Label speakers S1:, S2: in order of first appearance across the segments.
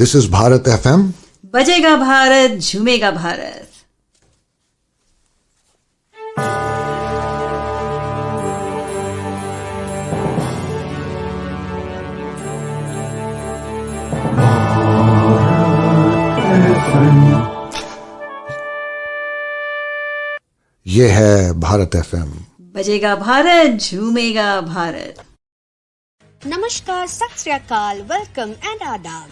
S1: This is Bharat FM.
S2: बजेगा भारत झूमेगा भारत।
S1: ये है भारत FM.
S2: बजेगा Bharat झूमेगा Bharat.
S3: Namaskar, Sat Sri Akal, welcome and adab.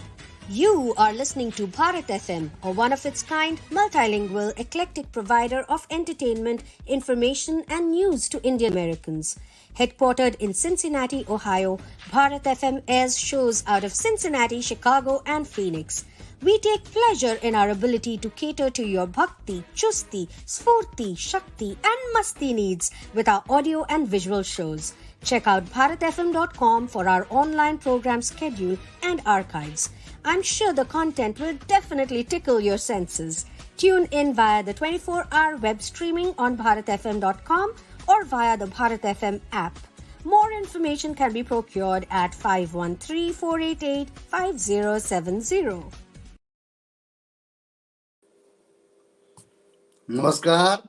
S3: You are listening to Bharat FM, a one-of-its-kind, multilingual, eclectic provider of entertainment, information and news to Indian Americans. Headquartered in Cincinnati, Ohio, Bharat FM airs shows out of Cincinnati, Chicago and Phoenix. We take pleasure in our ability to cater to your bhakti, chusti, sfurti, shakti and masti needs with our audio and visual shows. Check out bharatfm.com for our online program schedule and archives. I'm sure the content will definitely tickle your senses. Tune in via the 24-hour web streaming on bharatfm.com or via the Bharat FM app. More information can be procured at 513-488-5070.
S4: नमस्कार।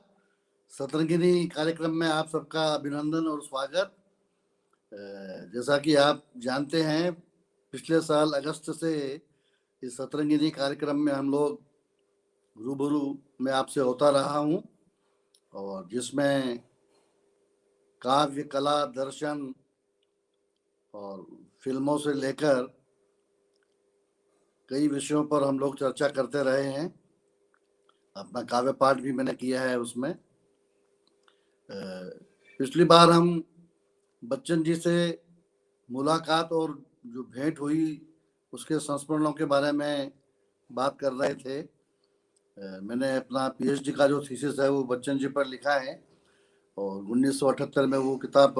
S4: सतरंगिनी कार्यक्रम में आप सबका अभिनंदन और स्वागत। जैसा कि आप जानते हैं, पिछले साल अगस्त से इस सतरंगिनी कार्यक्रम में हम लोग रूबरू में आपसे होता रहा हूं, और जिसमें काव्य, कला, दर्शन और फिल्मों से लेकर कई विषयों पर हम लोग चर्चा करते रहे हैं। अपना काव्य पाठ भी मैंने किया है उसमें। पिछली बार हम बच्चन जी से मुलाकात और जो भेंट हुई उसके संस्मरणों के बारे में बात कर रहे थे। मैंने अपना पीएचडी का जो थीसिस है वो बच्चन जी पर लिखा है, और 1978 में वो किताब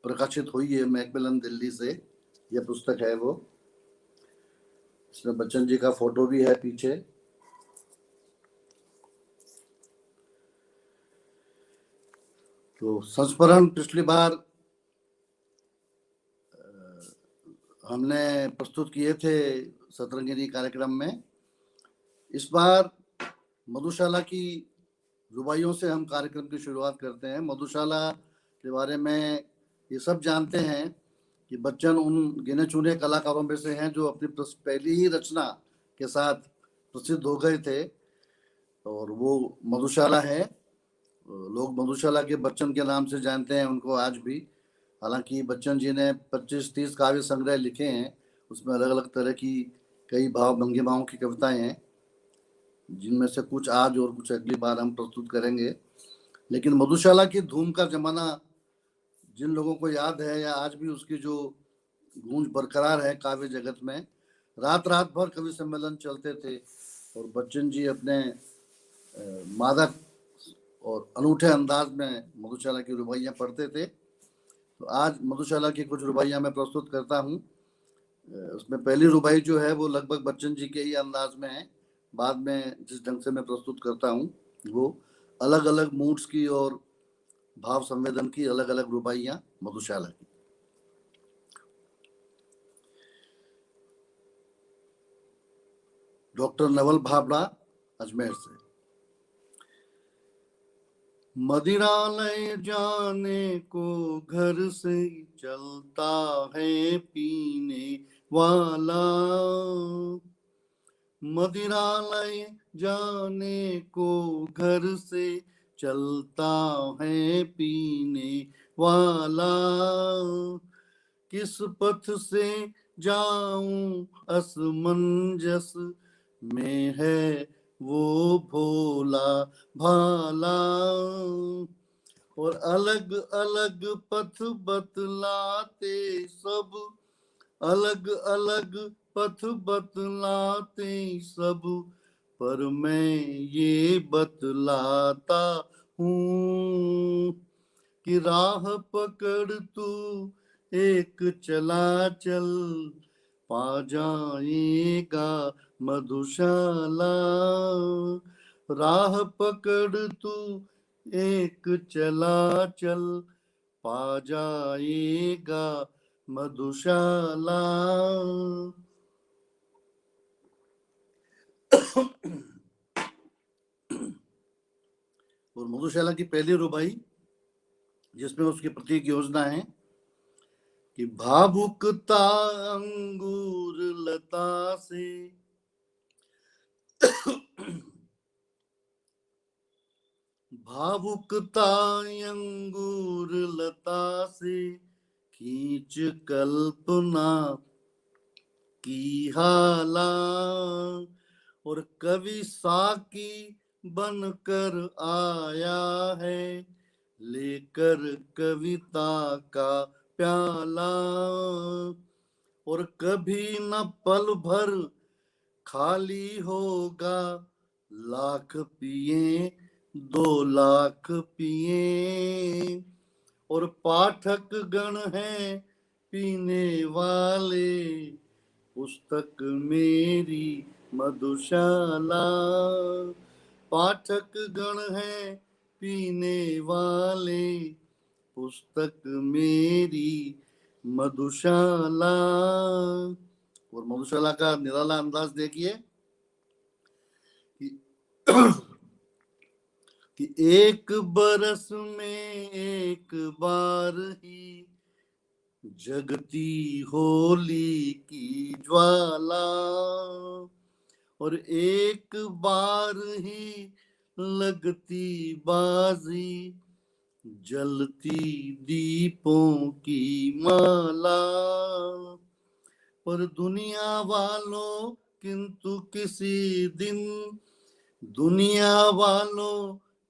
S4: प्रकाशित हुई है मैकमिलन दिल्ली से। यह पुस्तक है वो, इसमें बच्चन जी का फोटो भी है पीछे। तो संस्मरण पिछली बार हमने प्रस्तुत किए थे सतरंगिनी कार्यक्रम में। इस बार मधुशाला की रुबाइयों से हम कार्यक्रम की शुरुआत करते हैं। मधुशाला के बारे में ये सब जानते हैं कि बच्चन उन गिने चुने कलाकारों में से हैं जो अपनी पहली ही रचना के साथ प्रसिद्ध हो गए थे, और वो मधुशाला है। लोग मधुशाला के बच्चन के नाम से जानते हैं उनको आज भी। हालांकि बच्चन जी ने 25-30 काव्य संग्रह लिखे हैं, उसमें अलग अलग तरह की कई भाव भंगिमाओं की कविताएं हैं, जिनमें से कुछ आज और कुछ अगली बार हम प्रस्तुत करेंगे। लेकिन मधुशाला की धूम का जमाना जिन लोगों को याद है, या आज भी उसकी जो गूंज बरकरार है काव्य जगत में, रात रात भर कवि सम्मेलन चलते थे और बच्चन जी अपने मादक और अनूठे अंदाज में मधुशाला की रुबाइयाँ पढ़ते थे। तो आज मधुशाला की कुछ रुबाइयाँ मैं प्रस्तुत करता हूँ। उसमें पहली रुबाई जो है वो लगभग बच्चन जी के ही अंदाज में है। बाद में जिस ढंग से मैं प्रस्तुत करता हूँ वो अलग अलग मूड्स की और भाव संवेदन की अलग अलग रुबाइयाँ मधुशाला की। डॉक्टर नवल भाबड़ा, अजमेर से। मदिरालय जाने को घर से चलता है पीने वाला, मदिरालय जाने को घर से चलता है पीने वाला, किस पथ से जाऊं असमंजस में है वो भोला भाला, और अलग अलग पथ बतलाते सब, अलग अलग पथ बतलाते सब, पर मैं ये बतलाता हूँ कि राह पकड़ तू एक चला चल, पा जाएगा मधुशाला, राह पकड़ तू एक चला चल, पा जाएगा मधुशाला। मधुशाला की पहली रुबाई जिसमें उसकी प्रतीक योजना है कि भावुकता अंगूर लता से भावुकता अंगूर लता से खींच कल्पना की हाला, और कवि साकी बनकर आया है लेकर कविता का प्याला, और कभी न पल भर खाली होगा, लाख पिए 2 लाख पिए, और पाठक गण हैं पीने वाले, पुस्तक मेरी मधुशाला। पाठक गण हैं पीने वाले, पुस्तक मेरी मधुशाला। और मधुशाला का निराला अंदाज देखिए कि एक बरस में एक बार ही जगती होली की ज्वाला, और एक बार ही लगती बाजी, जलती दीपों की माला। पर दुनिया वालों किंतु किसी दिन, दुनिया वालों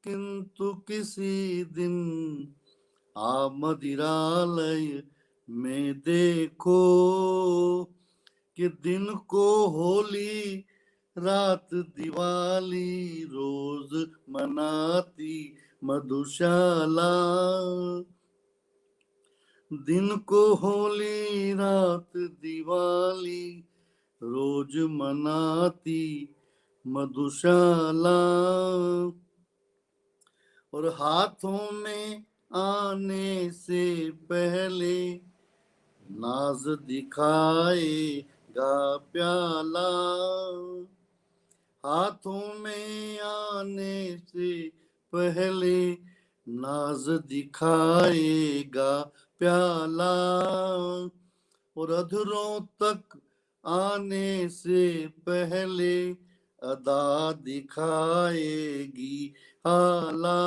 S4: किंतु किसी दिन, मदिरालय में देखो कि दिन को होली रात दिवाली रोज मनाती मधुशाला। दिन को होली रात दिवाली रोज मनाती मधुशाला, और हाथों में आने से पहले नाज दिखाएगा प्याला। हाथों में आने से पहले नाज दिखाएगा प्याला, और अधरों तक आने से पहले अदा दिखाएगी हाला,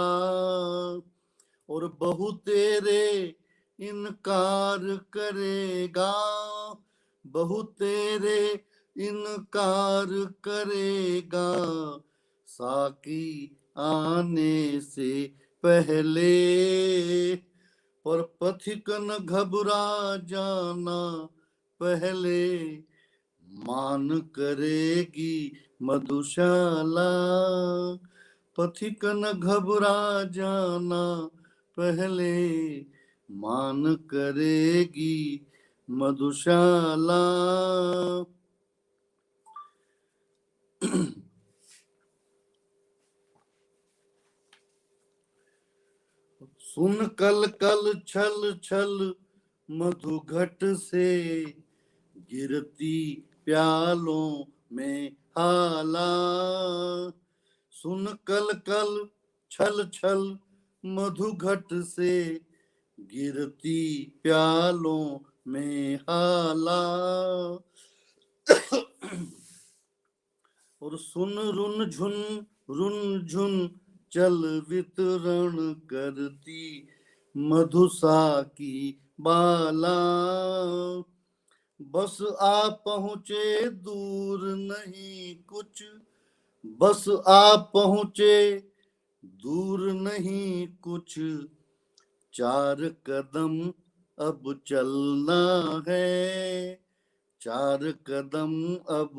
S4: और बहु तेरे इनकार करेगा, बहु तेरे इनकार करेगा, साकी आने से पहले। पर पथिक न घबरा जाना पहले, मान करेगी मधुशाला। पथिक न घबरा जाना पहले, मान करेगी मधुशाला। सुन कल कल छल छल मधुघट से, गिरती प्यालों में हाला। सुन कल कल छल छल मधुघट से, गिरती प्यालों में हाला, और सुन रुन झुन चल वितरण करती मधुसा की बाला। बस आ पहुँचे दूर नहीं कुछ, बस आ पहुँचे दूर नहीं कुछ, 4 कदम अब चलना है, 4 कदम अब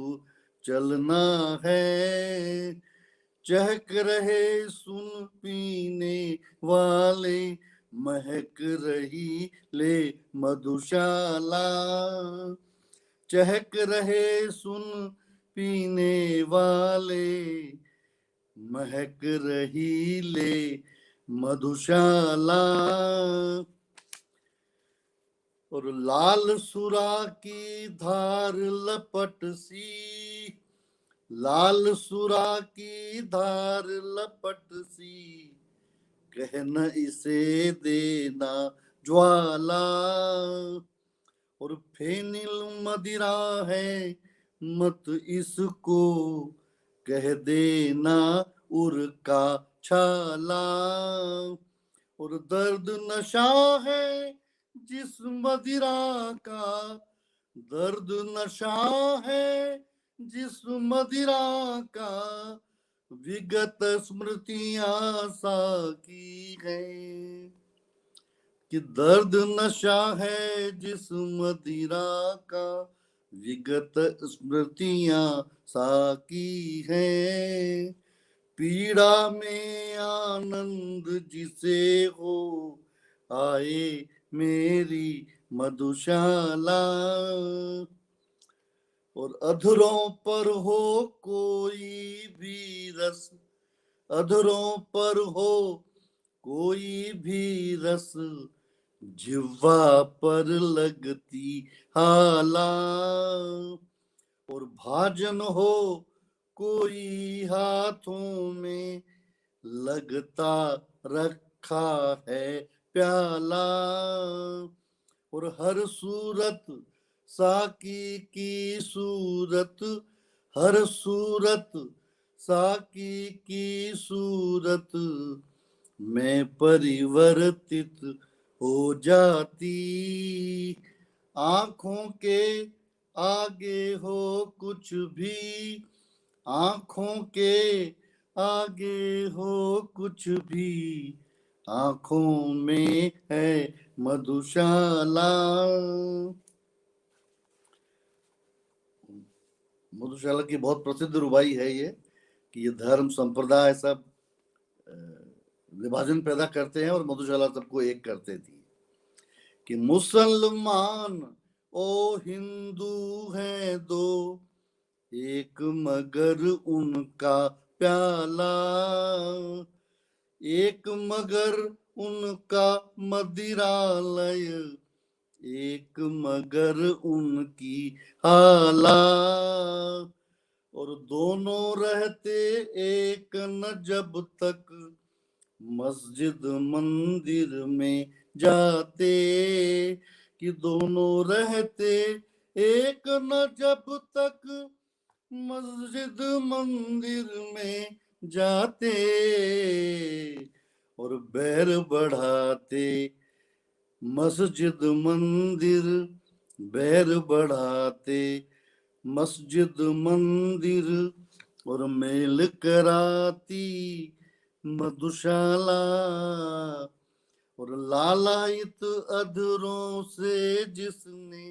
S4: चलना है। चहक रहे सुन पीने वाले, महक रही ले मधुशाला। चहक रहे सुन पीने वाले, महक रही ले मधुशाला। और लाल सुरा की धार लपट सी, लाल सुरा की धार लपट सी, कहना इसे देना ज्वाला, और फेनिल मदिरा है मत इसको कह देना उर का छाला, और दर्द नशा है जिस मदिरा का, दर्द नशा है जिस मदिरा का, विगत स्मृतियां साकी है, कि दर्द नशा है जिस मदिरा का, विगत स्मृतियां साकी है, पीड़ा में आनंद जिसे हो आए मेरी मधुशाला, और अधरों पर हो कोई भी रस, अधरों पर हो कोई भी रस, जिह्वा पर लगती हाला, और भाजन हो कोई हाथों में लगता रखा है प्याला, और हर सूरत साकी की सूरत, हर सूरत साकी की सूरत में परिवर्तित हो जाती, आंखों के आगे हो कुछ भी, आंखों के आगे हो कुछ भी, आंखों में है मधुशाला। मधुशाला की बहुत प्रसिद्ध रुबाई है ये, कि ये धर्म संप्रदाय सब विभाजन पैदा करते हैं और मधुशाला सबको एक करते थी, कि मुसलमान ओ हिंदू हैं दो, एक मगर उनका प्याला, एक मगर उनका मदिरालय, एक मगर उनकी हाला, और दोनों रहते एक न जब तक मस्जिद मंदिर में जाते, कि दोनों रहते एक न जब तक मस्जिद मंदिर में जाते, और बैर बढ़ाते मस्जिद मंदिर, बैर बढ़ाते मस्जिद मंदिर, और मेल कराती मधुशाला, और लालायित अधरों से जिसने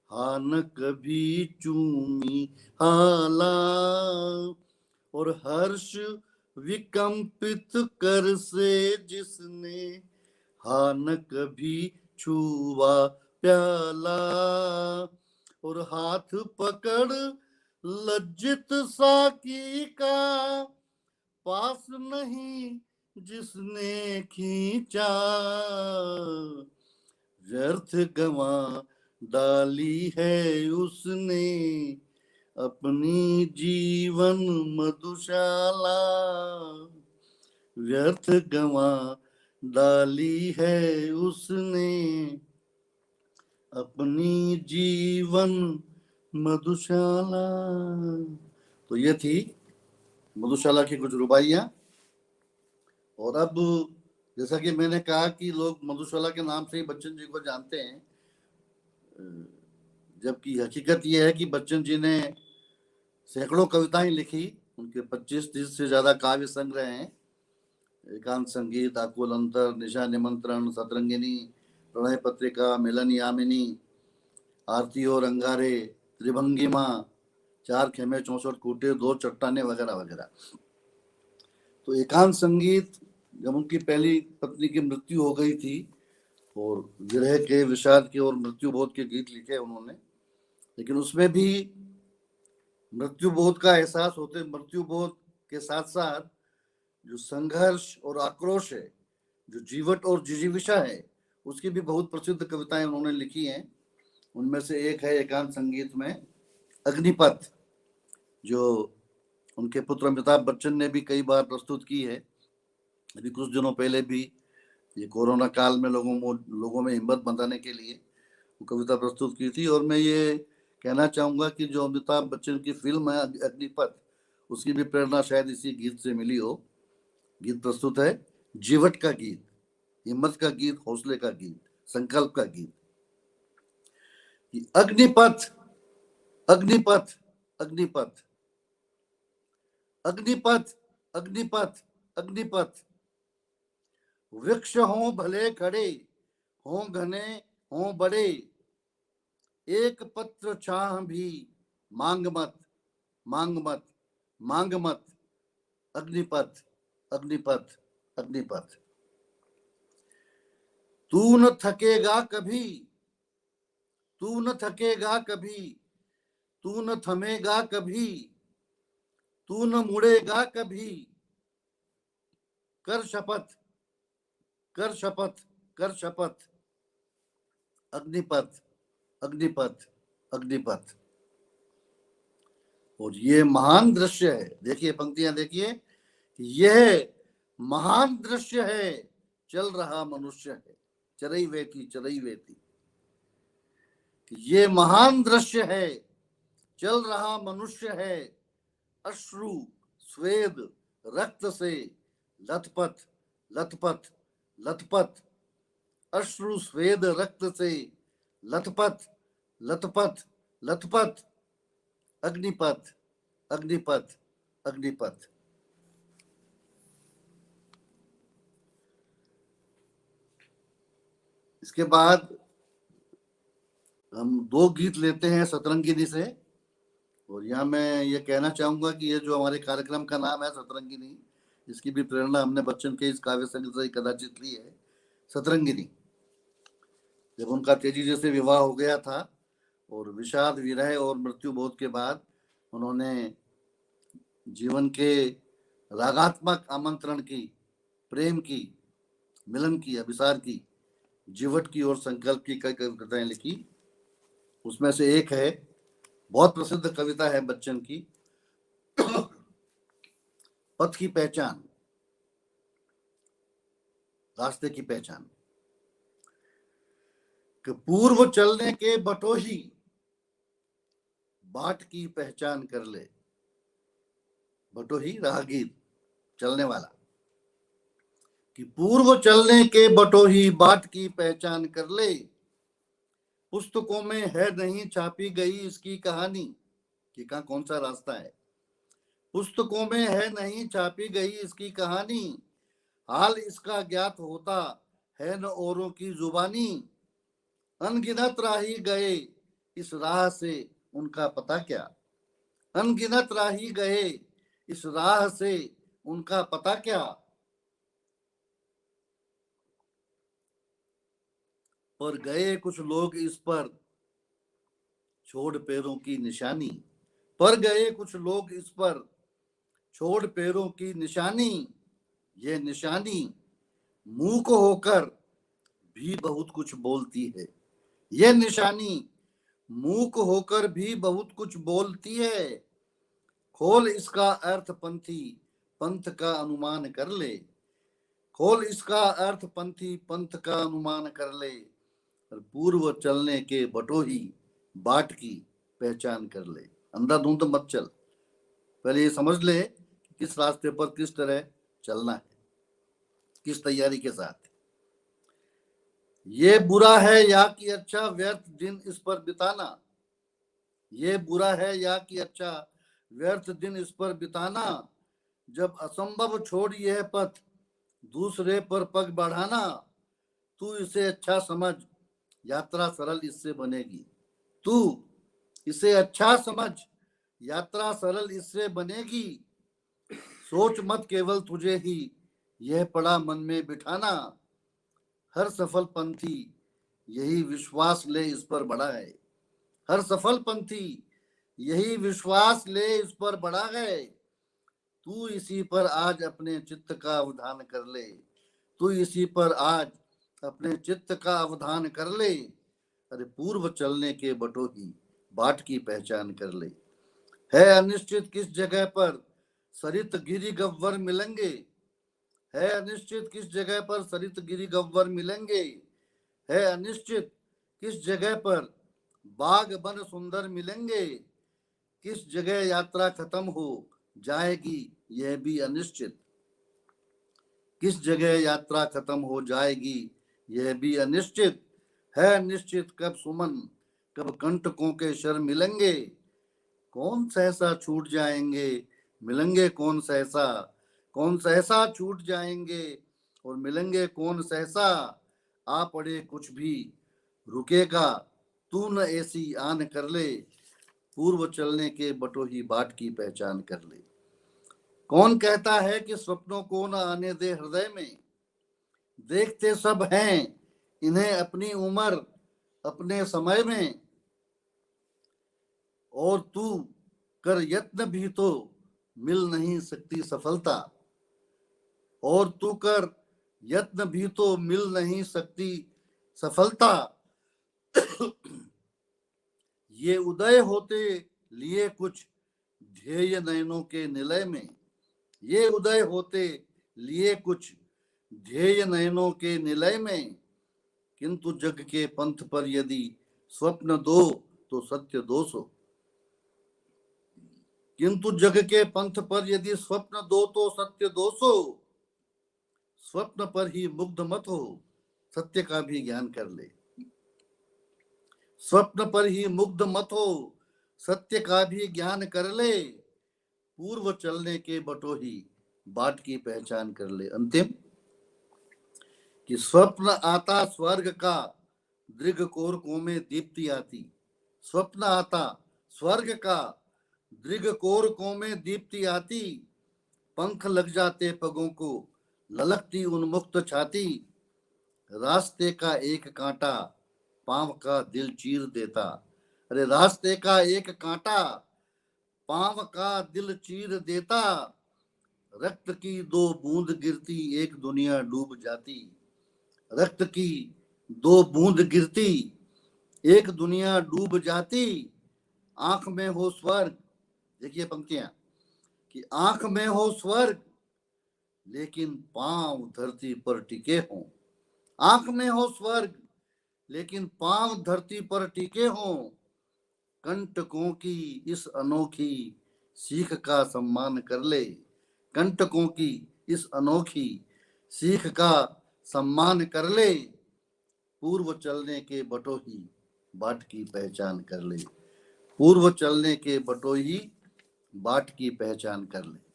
S4: हान कभी चूमी हाला, और हर्ष विकंपित कर से जिसने हान कभी छुआ प्याला, और हाथ पकड़ लज्जित साकी का पास नहीं जिसने खींचा, व्यर्थ गवा डाली है उसने अपनी जीवन मधुशाला, व्यर्थ गवा डाली है उसने अपनी जीवन मधुशाला। तो ये थी मधुशाला की कुछ रुबाइयां। और अब जैसा कि मैंने कहा कि लोग मधुशाला के नाम से ही बच्चन जी को जानते हैं, जबकि हकीकत यह है कि बच्चन जी ने सैकड़ों कविताएं लिखी, उनके 25-30 से ज्यादा काव्य संग्रह हैं, एकांत संगीत, आकुल अंतर, निशा निमंत्रण, सतरंगिनी, प्रणय पत्रिका, मिलन यामिनी, आरती और अंगारे, त्रिभंगिमा, 4 खेमे 64 कूटे, 2 चट्टाने वगैरह वगैरह। तो एकांत संगीत, जब उनकी पहली पत्नी की मृत्यु हो गई थी और विरह के, विषाद के और मृत्यु बोध के गीत लिखे उन्होंने, लेकिन उसमें भी मृत्यु बोध का एहसास होते, मृत्यु बोध के साथ साथ जो संघर्ष और आक्रोश है, जो जीवट और जिजीविषा है, उसकी भी बहुत प्रसिद्ध कविताएं उन्होंने लिखी हैं। उनमें से एक है एकांत संगीत में अग्निपथ, जो उनके पुत्र अमिताभ बच्चन ने भी कई बार प्रस्तुत की है। अभी कुछ दिनों पहले भी ये कोरोना काल में लोगों में हिम्मत बंधाने के लिए वो कविता प्रस्तुत की थी। और मैं ये कहना चाहूंगा कि जो अमिताभ बच्चन की फिल्म है अग्निपथ, उसकी भी प्रेरणा शायद इसी गीत से मिली हो। गीत प्रस्तुत है जीवट का गीत, हिम्मत का गीत, हौसले का गीत, संकल्प का गीत। अग्निपथ अग्निपथ अग्निपथ अग्निपथ अग्निपथ अग्निपथ, वृक्ष हों भले खड़े, हों घने हों बड़े, एक पत्र छाह भी मांग मत मांग मत मांग मत। अग्निपथ अग्निपथ अग्निपथ। तू न थकेगा कभी, तू न थकेगा कभी, तू न थमेगा कभी, तू न मुड़ेगा कभी। कर शपथ कर शपथ कर शपथ। अग्निपथ अग्निपथ अग्निपथ। और ये महान दृश्य है, देखिए पंक्तियां देखिए, यह महान दृश्य है, चल रहा मनुष्य है, चरई वेती चरई वेती। ये महान दृश्य है, चल रहा मनुष्य है, अश्रु स्वेद रक्त से लथपथ लथपथ लथपथ। अश्रु स्वेद रक्त से लथपथ लथपथ लथपथ। अग्निपथ अग्निपथ अग्निपथ। इसके बाद हम दो गीत लेते हैं सतरंगिनी से। और यहाँ मैं ये कहना चाहूंगा कि ये जो हमारे कार्यक्रम का नाम है सतरंगिनी, इसकी भी प्रेरणा हमने बच्चन के इस काव्य संगीत से कदाचित ली है। सतरंगिनी, जब उनका तेजी जैसे विवाह हो गया था और विषाद विरह और मृत्यु बोध के बाद उन्होंने जीवन के रागात्मक आमंत्रण की, प्रेम की, मिलन की, अभिसार की, जीवट की और संकल्प की कई कविताएं लिखी। उसमें से एक है, बहुत प्रसिद्ध कविता है बच्चन की, पथ की पहचान, रास्ते की पहचान। कि पूर्व चलने के बटोही बाट की पहचान कर ले। बटोही राहगीर, चलने वाला। कि पूर्व चलने के बटोही बाट की पहचान कर ले, पुस्तकों में है नहीं छापी गई इसकी कहानी। कि कहाँ कौन सा रास्ता है। पुस्तकों में है नहीं छापी गई इसकी कहानी, हाल इसका ज्ञात होता है न औरों की जुबानी। अनगिनत राही गए इस राह से उनका पता क्या, अनगिनत राही गए इस राह से उनका पता क्या। पर गए कुछ लोग इस पर छोड़ पैरों की निशानी, पर गए कुछ लोग इस पर छोड़ पैरों की निशानी। ये निशानी मूक होकर भी बहुत कुछ बोलती है, ये निशानी मूक होकर भी बहुत कुछ बोलती है। खोल इसका अर्थ पंथी पंथ का अनुमान कर ले, खोल इसका अर्थ पंथी पंथ का अनुमान कर ले। और पूर्व चलने के बटोही बाट की पहचान कर ले। अंधाधुंध मत चल, पहले ये समझ ले कि किस रास्ते पर किस तरह चलना है, किस तैयारी के साथ। ये बुरा है या कि अच्छा व्यर्थ दिन इस पर बिताना, ये बुरा है या कि अच्छा व्यर्थ दिन इस पर बिताना। जब असंभव छोड़ यह पथ दूसरे पर पग बढ़ाना, तू इसे अच्छा समझ यात्रा सरल इससे बनेगी। तू इसे अच्छा समझ यात्रा सरल इससे बनेगी। सोच मत केवल तुझे ही यह पड़ा मन में बिठाना, हर सफल पंथी यही विश्वास ले इस पर बढ़ा है, हर सफल पंथी यही विश्वास ले इस पर बढ़ा है। तू इसी पर आज अपने चित्त का अवधान कर ले, तू इसी पर आज अपने चित्त का अवधान कर ले। अरे पूर्व चलने के बटोही बाट की पहचान कर ले। है अनिश्चित किस जगह पर सरित गिरी गव्वर मिलेंगे, है अनिश्चित किस जगह पर सरित गिरी गव्वर मिलेंगे, है अनिश्चित किस जगह पर बाग बन सुंदर मिलेंगे, किस जगह यात्रा खत्म हो जाएगी यह भी अनिश्चित, किस जगह यात्रा खत्म हो जाएगी यह भी अनिश्चित, है निश्चित कब सुमन कब कंटकों के शर मिलेंगे, कौन सहसा छूट जाएंगे मिलेंगे कौन सहसा छूट जाएंगे और मिलेंगे कौन सहसा, आ पड़े कुछ भी रुकेगा तू न ऐसी आन कर ले, पूर्व चलने के बटोही बाट की पहचान कर ले। कौन कहता है कि स्वप्नों को न आने दे हृदय में, देखते सब हैं इन्हें अपनी उम्र अपने समय में, और तू कर यत्न भी तो मिल नहीं सकती सफलता, और तू कर यत्न भी तो मिल नहीं सकती सफलता, ये उदय होते लिए कुछ ध्येय नयनों के निलय में, ये उदय होते लिए कुछ ध्येय नयनों के निलय में, किंतु जग के पंथ पर यदि स्वप्न दो तो सत्य दो सो, किंतु जग के पंथ पर यदि स्वप्न दो तो सत्य दो सो, स्वप्न पर ही मुग्ध मत हो सत्य का भी ज्ञान कर ले, स्वप्न पर ही मुग्ध मत हो सत्य का भी ज्ञान कर ले, पूर्व चलने के बटोही बाट की पहचान कर ले। अंतिम कि स्वप्न आता स्वर्ग का दृग कोरकों में दीप्ति आती, स्वप्न आता स्वर्ग का दृग कोरकों में दीप्ति आती, पंख लग जाते पगों को ललकती उन्मुक्त छाती, रास्ते का एक कांटा पांव का दिल चीर देता, अरे रास्ते का एक कांटा पांव का दिल चीर देता, रक्त की दो बूंद गिरती एक दुनिया डूब जाती, रक्त की दो बूंद गिरती एक दुनिया डूब जाती, आंख में हो स्वर्ग, देखिए पंक्तियां, कि आंख में हो स्वर्ग लेकिन पांव धरती पर टिके हों, आंख में हो स्वर्ग लेकिन पांव धरती पर टिके हों, कंटकों की इस अनोखी सीख का सम्मान कर ले, कंटकों की इस अनोखी सीख का सम्मान कर ले, पूर्व चलने के बटोही बाट की पहचान कर ले, पूर्व चलने के बटोही बाट की पहचान कर ले।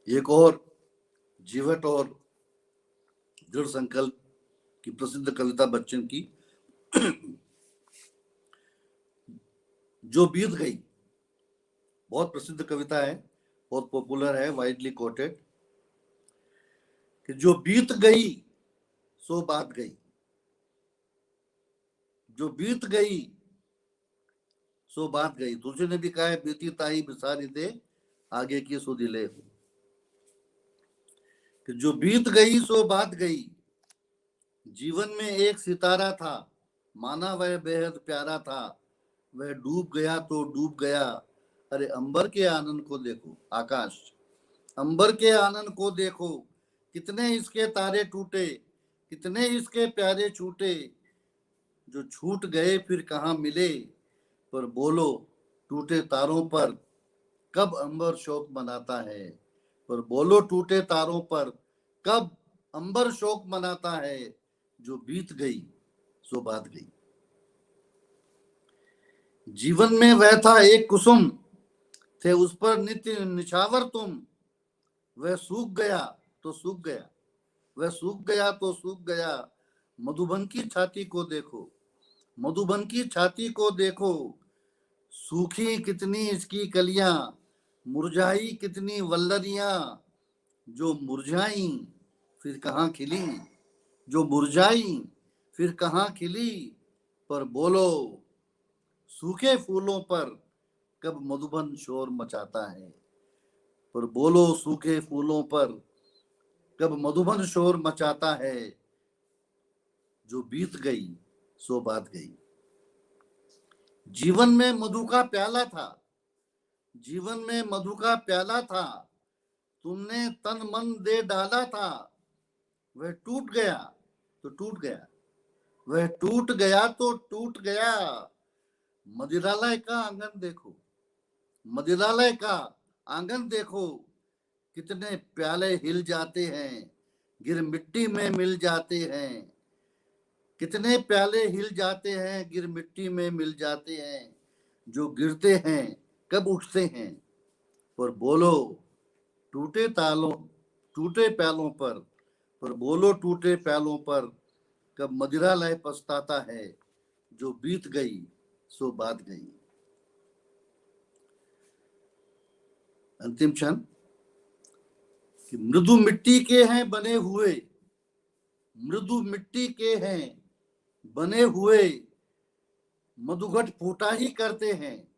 S4: एक और जीवट और दृढ़ संकल्प की प्रसिद्ध कविता बच्चन की, जो बीत गई, बहुत प्रसिद्ध कविता है, बहुत पॉपुलर है, वाइडली कोटेड, कि जो बीत गई सो बात गई, जो बीत गई सो बात गई। तुलसी ने भी कहा है, बीती ताई बिसारी दे आगे की सुधिले हो, कि जो बीत गई सो बात गई। जीवन में एक सितारा था, माना वह बेहद प्यारा था, वह डूब गया तो डूब गया, अरे अंबर के आनंद को देखो, आकाश अंबर के आनंद को देखो, कितने इसके तारे टूटे, कितने इसके प्यारे छूटे, जो छूट गए फिर कहाँ मिले, पर बोलो टूटे तारों पर कब अंबर शोक मनाता है, पर बोलो टूटे तारों पर कब अंबर शोक मनाता है, जो बीत गई सो बात गई। जीवन में वह था एक कुसुम, थे उस पर नित्य निछावर तुम, वह सूख गया तो सूख गया, वह सूख गया तो सूख गया, मधुबन की छाती को देखो, मधुबन की छाती को देखो, सूखी कितनी इसकी कलियां, मुरझाई कितनी वल्लरियां, जो मुरझाई फिर कहाँ खिली, जो मुरझाई फिर कहाँ खिली, पर बोलो सूखे फूलों पर कब मधुबन शोर मचाता है, पर बोलो सूखे फूलों पर कब मधुबन शोर मचाता है, जो बीत गई सो बात गई। जीवन में मधु का प्याला था, जीवन में मधु का प्याला था, तुमने तन मन दे डाला था, वह टूट गया तो टूट गया, वह टूट गया तो टूट गया। मदिरालय का आंगन देखो, मदिरालय का आंगन देखो, कितने प्याले हिल जाते हैं, गिर मिट्टी में मिल जाते हैं। कितने प्याले हिल जाते हैं, गिर मिट्टी में मिल जाते हैं। जो गिरते हैं कब उठते हैं, पर बोलो टूटे तालों टूटे प्यालों पर बोलो टूटे प्यालों पर, कब मदिरालय पछताता है, जो बीत गई सो बात गई। अंतिम क्षण कि मृदु मिट्टी के हैं बने हुए, मृदु मिट्टी के हैं बने हुए, मधुघट फूटा ही करते हैं।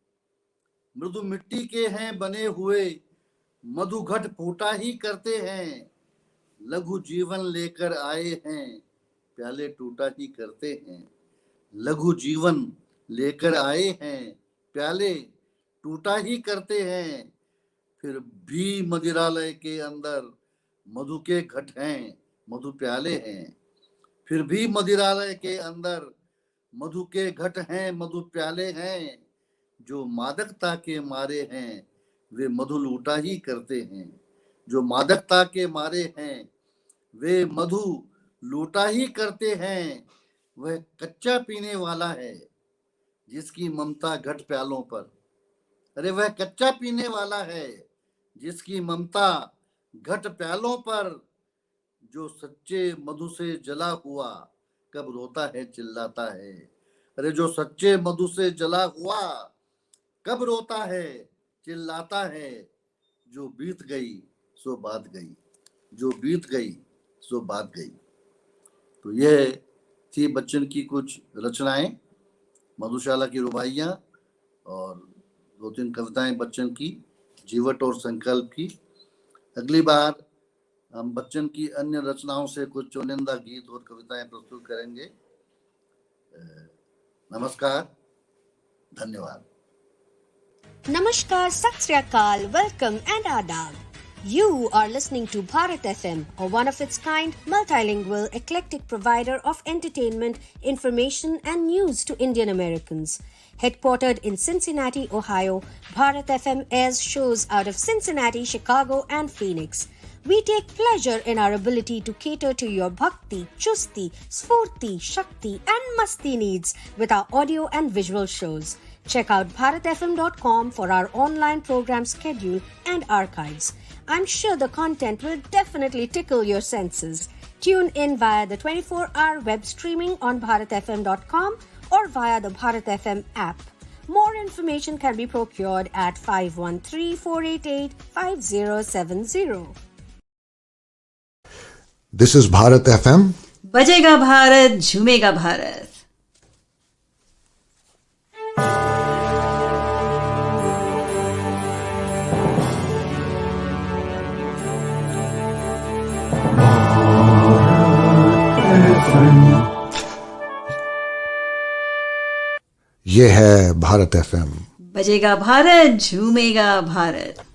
S4: मृदु मिट्टी के हैं बने हुए, मधुघट फूटा ही करते हैं। लघु जीवन लेकर आए हैं, प्याले टूटा ही करते हैं। लघु जीवन लेकर आए हैं, प्याले टूटा ही करते हैं। फिर भी मदिरालय के अंदर मधु के घट हैं, मधु प्याले हैं। फिर भी मदिरालय के अंदर मधु के घट हैं, मधु प्याले हैं। जो मादकता के मारे हैं, वे मधु लूटा ही करते हैं। जो मादकता के मारे हैं, वे मधु लूटा ही करते हैं। वह कच्चा पीने वाला है, जिसकी ममता घट प्यालों पर। अरे वह कच्चा पीने वाला है, जिसकी ममता घट प्यालों पर। जो सच्चे मधु से जला हुआ, कब रोता है चिल्लाता है। अरे जो सच्चे मधु से जला हुआ, कब रोता है चिल्लाता है। जो बीत गई सो बात गई, जो बीत गई सो बात गई। तो यह थी बच्चन की कुछ रचनाएं, मधुशाला की रुबाइयां और 2-3 कविताएं बच्चन की, जीवट और संकल्प की। अगली बार हम बच्चन की अन्य रचनाओं से कुछ चुनिंदा गीत और कविताएं प्रस्तुत करेंगे। नमस्कार, धन्यवाद।
S3: Namaskar, Sat Sri Akal, welcome and adab. You are listening to Bharat FM, a one-of-its-kind, multilingual, eclectic provider of entertainment, information and news to Indian Americans. Headquartered in Cincinnati, Ohio, Bharat FM airs shows out of Cincinnati, Chicago and Phoenix. We take pleasure in our ability to cater to your bhakti, chusti, sfurti, shakti and masti needs with our audio and visual shows. Check out bharatfm.com for our online program schedule and archives. I'm sure the content will definitely tickle your senses. Tune in via the 24-hour web streaming on bharatfm.com or via the Bharat FM app. More information can be procured at 513-488-5070.
S1: This is Bharat FM.
S2: बजेगा भारत, झूमेगा भारत।
S1: ये है Bharat FM।
S2: बजेगा भारत, झूमेगा भारत।